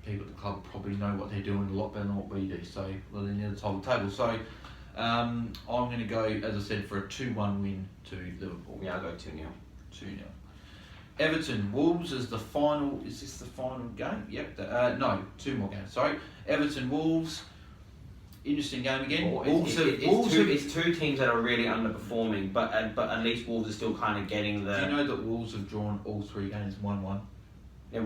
people at the club probably know what they're doing a lot better than what we do. So they're near the top of the table. So I'm going to go, as I said, for a 2-1 win to Liverpool. Yeah, I'll go 2-0. 2-0. Everton Wolves is the final. Is this the final game? Yep. No, 2 more games. Sorry. Everton Wolves. Interesting game again. It's two teams that are really underperforming, but at least Wolves are still kind of getting the. Do you know that Wolves have drawn all 3 games 1-1? Yeah,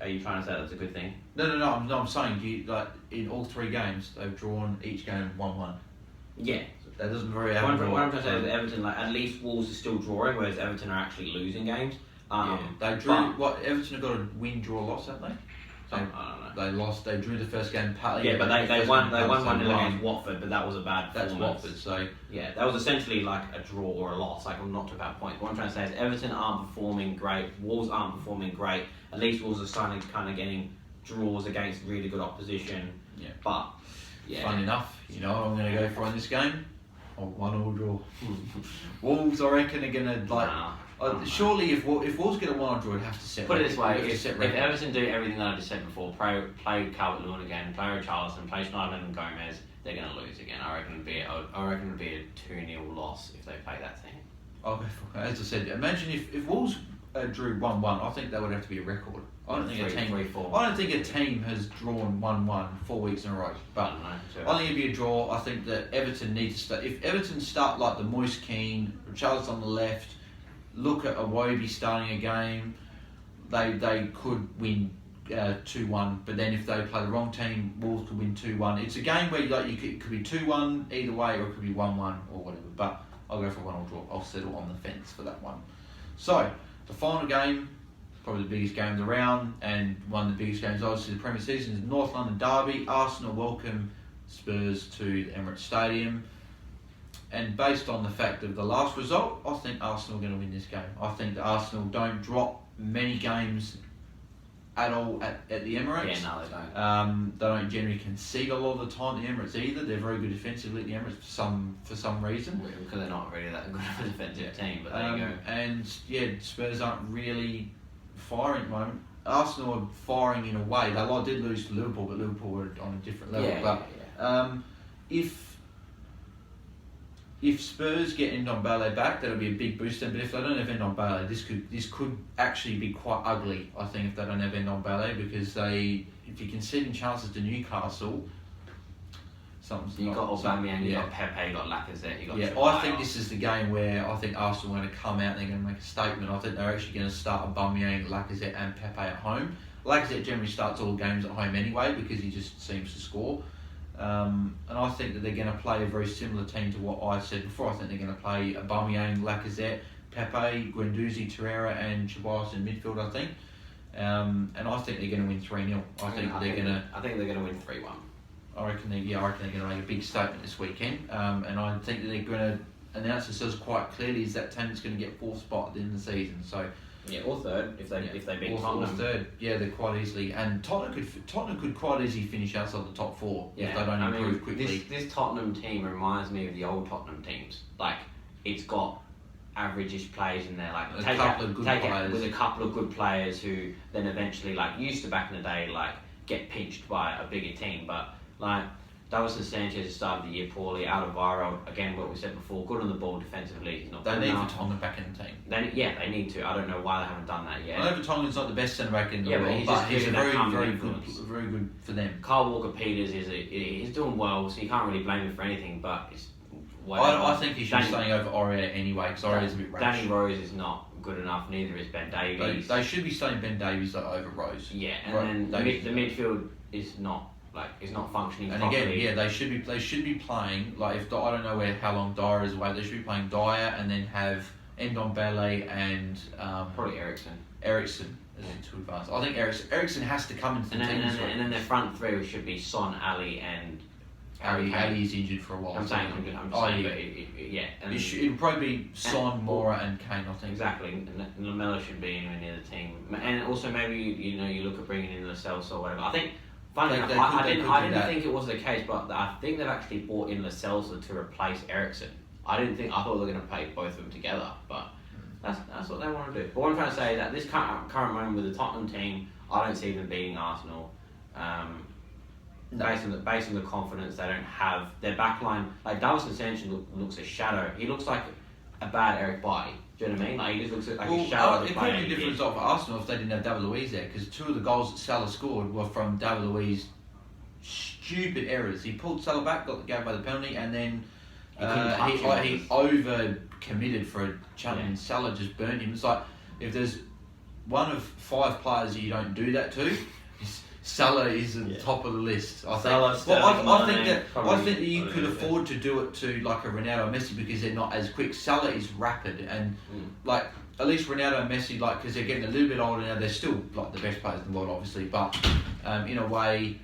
are you trying to say that's a good thing? No. I'm saying in all 3 games they've drawn each game 1-1. Yeah. That doesn't very. What I'm trying to say is Everton, at least Wolves are still drawing, whereas Everton are actually losing games. They drew. Everton have got a win, draw, loss, haven't they? I don't know. They lost. They drew the first game. Yeah, but they won 1-0 against Watford, but that was a bad performance. That's Watford, so yeah, that was essentially like a draw or a loss. Like, I'm not talking about points. What I'm trying to say is Everton aren't performing great. Wolves aren't performing great. At least Wolves are starting kind of getting draws against really good opposition. Yeah, but yeah. Fun enough. You know what I'm going to go for in this game? 1-1 draw. Wolves, I reckon, are going to surely, if Wolves get a 1-1 draw, it'd have to set. Put it this way: if Everton do everything that I just said before, play Calvert-Lewin again, play Richarlison, play Schneiderlin and Gomez, they're going to lose again. I reckon it'd be a 2-0 loss if they play that team. Okay, as I said, imagine if Wolves drew 1-1, I think that would have to be a record. I don't think a team has drawn 1-1 4 weeks in a row. But I think it'd be a draw. I think that Everton need to start. If Everton start like the Moise Keane, Richarlison on the left, look at Iwobi starting a game, they could win 2-1. But then if they play the wrong team, Wolves could win 2-1. It's a game where it could be 2-1 either way, or it could be 1-1 or whatever. But I'll go for 1-1 draw. I'll settle on the fence for that one. So the final game, probably the biggest game of the round, and one of the biggest games obviously the Premier season, is North London derby. Arsenal welcome Spurs to the Emirates Stadium. And based on the fact of the last result, I think Arsenal are going to win this game. I think that Arsenal don't drop many games at all at the Emirates. Yeah, no, they don't. They don't generally concede a lot of the time at the Emirates either. They're very good defensively at the Emirates for some reason. Because they're not really that good of a defensive team, but there you go. And yeah, Spurs aren't really firing at the moment. Arsenal are firing in a way. They did lose to Liverpool, but Liverpool were on a different level. If Spurs get Ndombele back, that'll be a big boost. But if they don't have Ndombele, this could actually be quite ugly. I think if they don't have Ndombele, because if you concede chances to Newcastle, you got Aubameyang, you got Pepe, you got Lacazette, you got. Yeah, Chilwell. I think this is the game where I think Arsenal are going to come out and they're going to make a statement. I think they're actually going to start Aubameyang, Lacazette, and Pepe at home. Lacazette generally starts all games at home anyway because he just seems to score. And I think that they're going to play a very similar team to what I said before. I think they're going to play Aubameyang, Lacazette, Pepe, Guendouzi, Torreira, and Chilwell in midfield. I think, and I think they're going to win 3-0. I think they're going to win 3-1. I reckon they're going to make a big statement this weekend, and I think that they're going to announce themselves quite clearly as that team that's going to get 4th spot at the end of the season. So. Yeah, or 3rd if they beat Tottenham. Or 3rd, yeah, they're quite easily, and Tottenham could quite easily finish outside the top 4 if they don't improve quickly. This Tottenham team reminds me of the old Tottenham teams. Like, it's got average-ish players in there. Like, take it with a couple of good players who then eventually, like used to back in the day, like get pinched by a bigger team. But like Davinson Sanchez started the year poorly. Alvaro, again, what we said before, good on the ball defensively. He's not. They need Vertonghen back in the team. They need to. I don't know why they haven't done that yet. I know Vertonghen's not the best centre back in the world, but he's very good for them. Kyle Walker-Peters he's doing well, so you can't really blame him for anything. But it's I think he should be staying over Aurier anyway, because Aurier's a bit rash. Danny Rose is not good enough. Neither is Ben Davies. They should be staying Ben Davies over Rose. Yeah, and then the midfield is not. It's not functioning properly. And again, they should be playing I don't know how long Dyer is away. They should be playing Dyer and then have Ndombele and probably Eriksen as two advance. I think Eriksen has to come into the team. And then their front 3 should be Son, Ali, and Ali is injured for a while. I'm saying, it'll probably be Son, Mora, and Kane. I think exactly. And Lamela should be anywhere near the team, and also maybe you look at bringing in Lo Celso or whatever. I think. Funny enough, I didn't think it was the case, but I think they've actually brought in Lo Celso to replace Eriksen. I thought they were going to play both of them together, but That's what they want to do. But what I'm trying to say is that this current moment with the Tottenham team, I don't see them beating Arsenal. No. Based on the confidence they don't have, their backline, like Davison Sanchez looks a shadow. He looks like a bad Eric Bailly. Do you know what I mean? Like he just looks like a shadow of the It player. could be a different result for Arsenal if they didn't have David Luiz there, because 2 of the goals that Salah scored were from David Luiz's stupid errors. He pulled Salah back, gave away the penalty, and then he over committed for a challenge. And Salah just burned him. It's like if there's one of 5 players you don't do that to, Salah is at the top of the list. I think. I think that you could afford to do it to like a Ronaldo or Messi because they're not as quick. Salah is rapid and like at least Ronaldo and Messi, like because they're getting a little bit older now, they're still like the best players in the world, obviously. But in a way,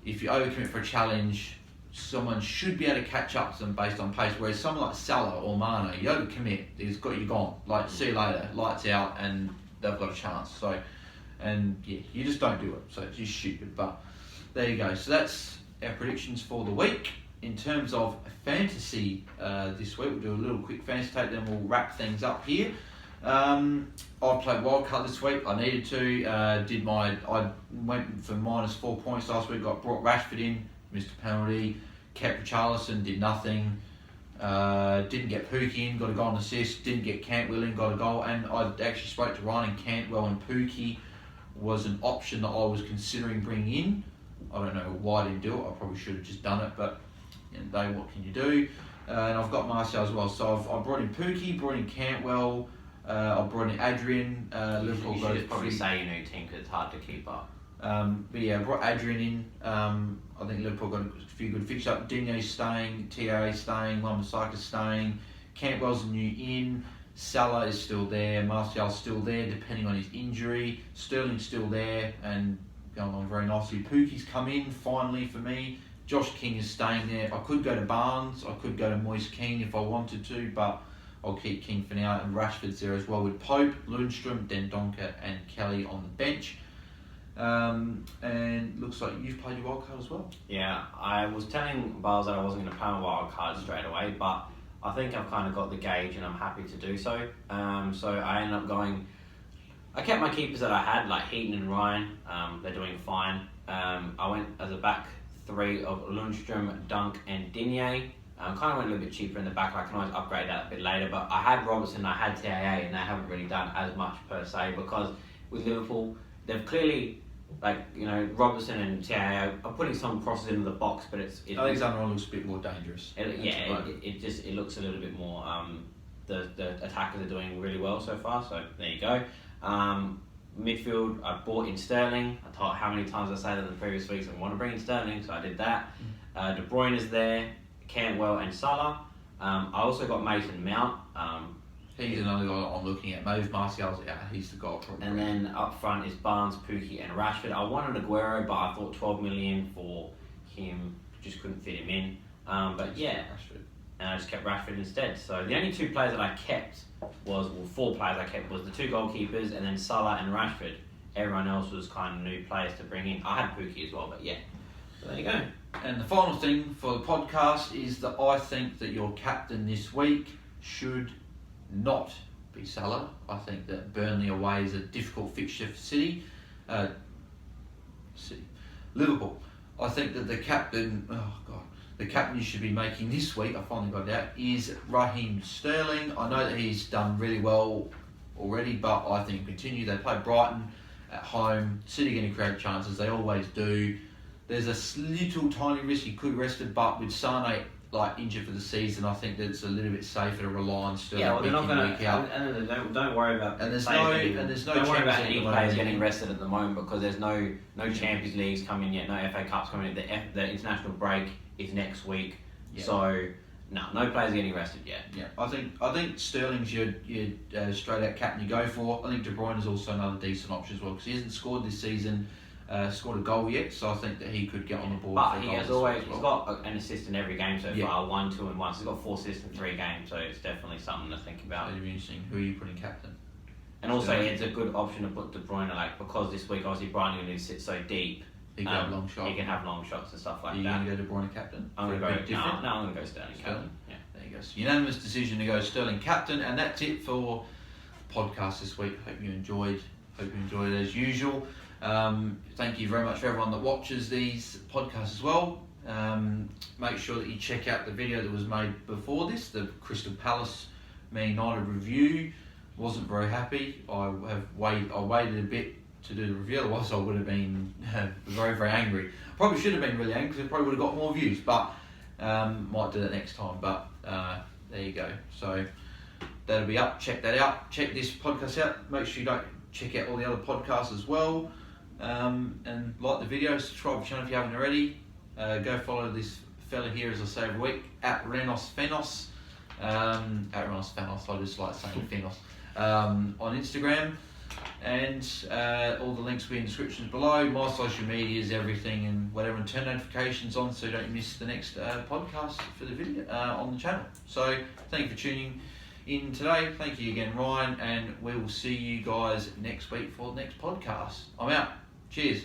if you overcommit for a challenge, someone should be able to catch up to them based on pace. Whereas someone like Salah or Mane, you overcommit, he's got you gone. Like see you later, lights out, and they've got a chance. So. And yeah, you just don't do it, so it's just stupid. But there you go. So that's our predictions for the week. In terms of fantasy this week, we'll do a little quick fantasy take, then we'll wrap things up here. I played wildcard this week. I needed to. I went for -4 points last week. Brought Rashford in, missed a penalty. Kept Richarlison, did nothing. Didn't get Pookie in, got a goal and assist. Didn't get Cantwell in, got a goal. And I actually spoke to Ryan, and Cantwell and Pookie was an option that I was considering bringing in. I don't know why I didn't do it. I probably should have just done it, but what can you do? And I've got Martial as well. So I brought in Pookie, brought in Cantwell, I brought in Adrian. Liverpool you should probably say your new team because it's hard to keep up. But yeah, I brought Adrian in. I think Liverpool got a few good fixtures up. Dinio's staying, TAA staying, Wan-Bissaka's staying, Cantwell's a new in. Salah is still there, Martial's still there depending on his injury, Sterling's still there and going on very nicely. Pookie's come in finally for me, Josh King is staying there. I could go to Barnes, I could go to Moise Kean if I wanted to, but I'll keep King for now, and Rashford's there as well with Pope, Lundstrom, Dendoncker and Kelly on the bench. And looks like you've played your wildcard as well. Yeah, I was telling Bars that I wasn't going to play my wildcard straight away, but I think I've kind of got the gauge and I'm happy to do so. So I ended up going... I kept my keepers that I had, like Heaton and Ryan. They're doing fine. I went as a back 3 of Lundstrom, Dunk and Digne. Kind of went a little bit cheaper in the back. I can always upgrade that a bit later. But I had Robertson, I had TAA, and they haven't really done as much per se because with Liverpool, they've clearly... Robertson and TAA are putting some crosses into the box, but Alexander looks a bit more dangerous. It looks a little bit more. The attackers are doing really well so far, so there you go. Midfield, I bought in Sterling. I thought how many times I said that in the previous weeks I want to bring in Sterling, so I did that. De Bruyne is there, Cantwell and Salah. I also got Mason Mount. He's another guy I'm looking at. Maybe if Martial's out, he's the guy probably. And then up front is Barnes, Pookie and Rashford. I wanted Aguero, but I thought 12 million for him, just couldn't fit him in. But yeah, Rashford. And I just kept Rashford instead. So the only 2 players that I kept 4 players I kept was the 2 goalkeepers and then Salah and Rashford. Everyone else was kind of new players to bring in. I had Pookie as well, but yeah. So there you go. And the final thing for the podcast is that I think that your captain this week should not be Salah. I think that Burnley away is a difficult fixture for City. Liverpool. I think that the captain you should be making this week, I finally got that, is Raheem Sterling. I know that he's done really well already, but I think continue. They play Brighton at home. City going to create chances. They always do. There's a little tiny risk he could rest it, but with Sane injured for the season, I think that it's a little bit safer to rely on Sterling week in, week out. And don't worry about. And there's no don't worry about any players getting rested at the moment because there's no Champions Leagues coming yet, no FA Cups coming yet. The international break is next week, so no players are getting rested yet. Yeah, I think Sterling's your straight out captain you go for. I think De Bruyne is also another decent option as well because he hasn't scored this season. Scored a goal yet, so I think that he could get on the board. But he's got an assist in every game so far, 1, 2 and 1. So he's got 4 assists in 3 games, so it's definitely something to think about. It'll be interesting. Who are you putting captain? And also, it's a good option to put De Bruyne, because this week obviously Brighton going to sit so deep. He can have long shots. He can have long shots and stuff like that. Are you going to go De Bruyne captain? I'm going to go. No, I'm going to go Sterling captain. Yeah, there you go. So unanimous decision to go Sterling captain, and that's it for podcast this week. Hope you enjoyed it as usual. Thank you very much for everyone that watches these podcasts as well. Make sure that you check out the video that was made before this, the Crystal Palace Man United review. Wasn't very happy. I waited a bit to do the review, otherwise I would have been very, very angry. Probably should have been really angry because it probably would have got more views, but might do that next time. But there you go. So that'll be up. Check that out. Check this podcast out. Make sure you don't check out all the other podcasts as well. And like the video, subscribe to the channel if you haven't already. Go follow this fella here, as I say every week, at Renos Fenos. At Renos Fenos, I just like saying Fenos. On Instagram. And all the links will be in the descriptions below. My social medias, everything, and whatever, and turn notifications on so you don't miss the next podcast for the video on the channel. So thank you for tuning in today. Thank you again, Ryan, and we will see you guys next week for the next podcast. I'm out. Cheers.